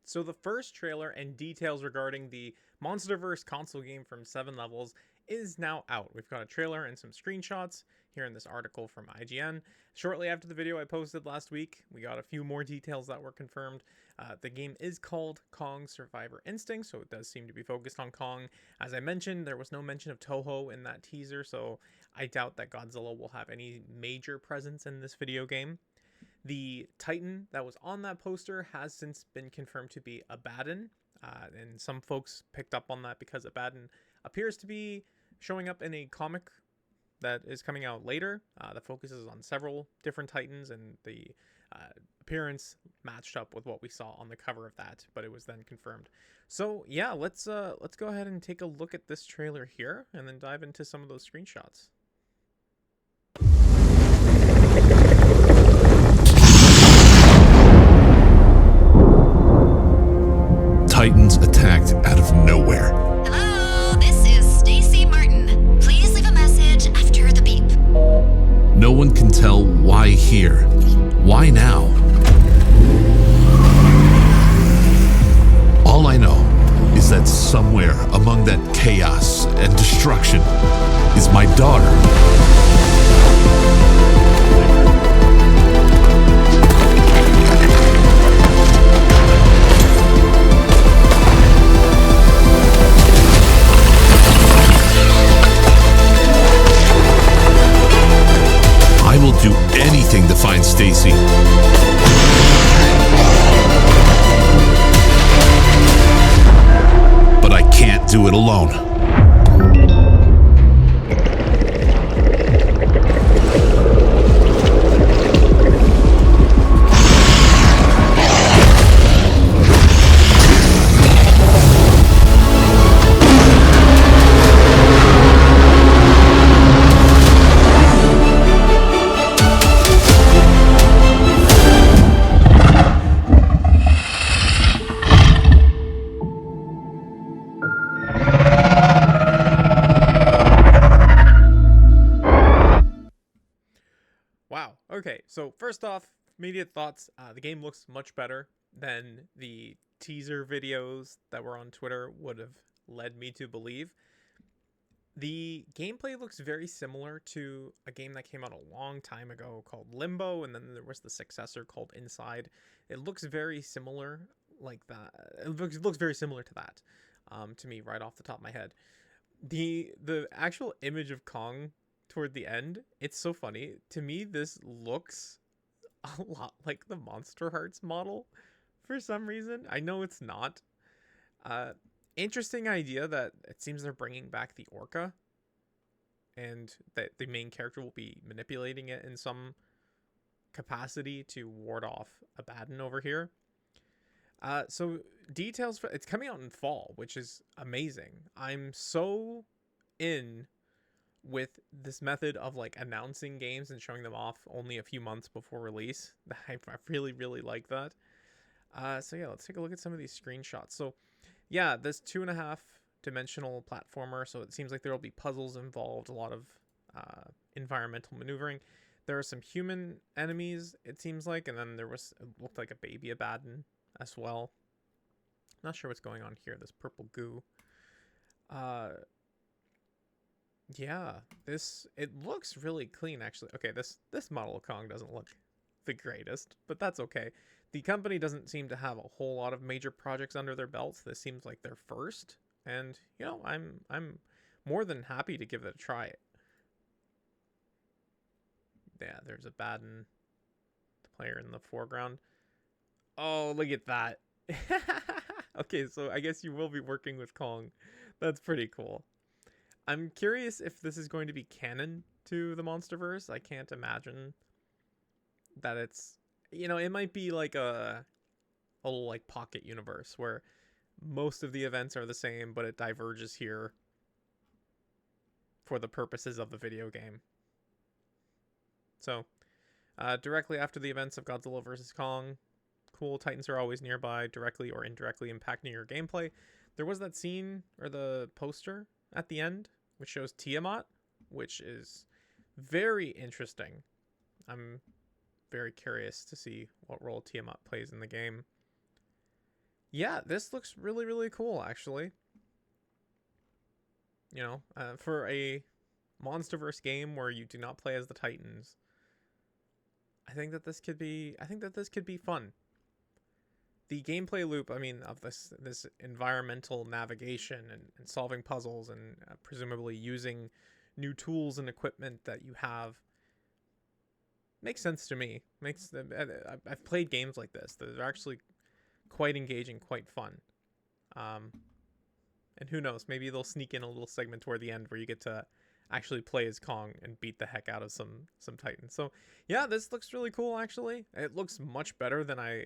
So the first trailer and details regarding the MonsterVerse console game from 7 levels is now out. We've got a trailer and some screenshots here in this article from IGN. Shortly after the video I posted last week, we got a few more details that were confirmed. The game is called Kong Survivor Instinct, so it does seem to be focused on Kong. As I mentioned, there was no mention of Toho in that teaser, so I doubt that Godzilla will have any major presence in this video game. The Titan that was on that poster has since been confirmed to be Abaddon, and some folks picked up on that because Abaddon appears to be showing up in a comic that is coming out later that focuses on several different Titans, and the appearance matched up with what we saw on the cover of that, but it was then confirmed. So yeah, let's go ahead and take a look at this trailer here, and then dive into some of those screenshots. Titans attacked out of nowhere. Hello, this is Stacy Martin. Please leave a message after the beep. No one can tell why here. Why now? All I know is that somewhere among that chaos and destruction is my daughter. I will do anything to find Stacy. But I can't do it alone. Wow. Okay, so first off, immediate thoughts. The game looks much better than the teaser videos that were on Twitter would have led me to believe. The gameplay looks very similar to a game that came out a long time ago called Limbo, and then there was the successor called Inside. It looks very similar like that. It looks very similar to that, to me, right off the top of my head. The actual image of Kong toward the end, it's so funny to me. This looks a lot like the Monster Hearts model for some reason. I know it's not. Interesting idea that it seems they're bringing back the orca, and that the main character will be manipulating it in some capacity to ward off Abaddon over here. So details for it's coming out in fall, which is amazing. I'm so in with this method of like announcing games and showing them off only a few months before release. I really like that. So yeah, let's take a look at some of these screenshots. So yeah, this 2.5 dimensional platformer, so it seems like there will be puzzles involved, a lot of environmental maneuvering. There are some human enemies, it seems like, and then it looked like a baby Abaddon as well. Not sure what's going on here, this purple goo. Yeah, it looks really clean, actually. Okay, this model of Kong doesn't look the greatest, but that's okay. The company doesn't seem to have a whole lot of major projects under their belts. This seems like their first, and you know, I'm more than happy to give it a try. Yeah, there's Abaddon, the player in the foreground. Oh, look at that. Okay, so I guess you will be working with Kong. That's pretty cool. I'm curious if this is going to be canon to the MonsterVerse. I can't imagine that it's, you know, it might be like a little like pocket universe where most of the events are the same, but it diverges here for the purposes of the video game. So, directly after the events of Godzilla vs. Kong, cool, Titans are always nearby, directly or indirectly impacting your gameplay. There was that scene, or the poster at the end, which shows Tiamat, which is very interesting. I'm very curious to see what role Tiamat plays in the game. Yeah, this looks really, really cool, actually. You know, for a MonsterVerse game where you do not play as the Titans, I think that this could be fun. The gameplay loop, I mean, of this environmental navigation and solving puzzles and presumably using new tools and equipment that you have makes sense to me. I've played games like this. They're actually quite engaging, quite fun. And who knows, maybe they'll sneak in a little segment toward the end where you get to actually play as Kong and beat the heck out of some Titans. So yeah, this looks really cool. Actually, it looks much better than I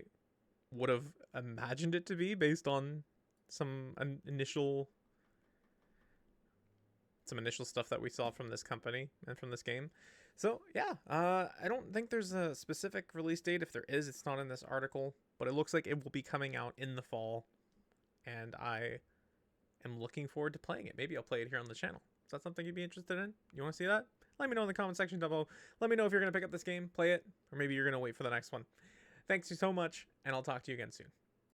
would have imagined it to be based on some initial stuff that we saw from this company and from this game. So yeah, I don't think there's a specific release date. If there is, it's not in this article, but it looks like it will be coming out in the fall, and I am looking forward to playing it. Maybe I'll play it here on the channel. Is that something you'd be interested in? You want to see that? Let me know in the comment section down below. Let me know if you're going to pick up this game, play it, or maybe you're going to wait for the next one. Thanks so much, and I'll talk to you again soon.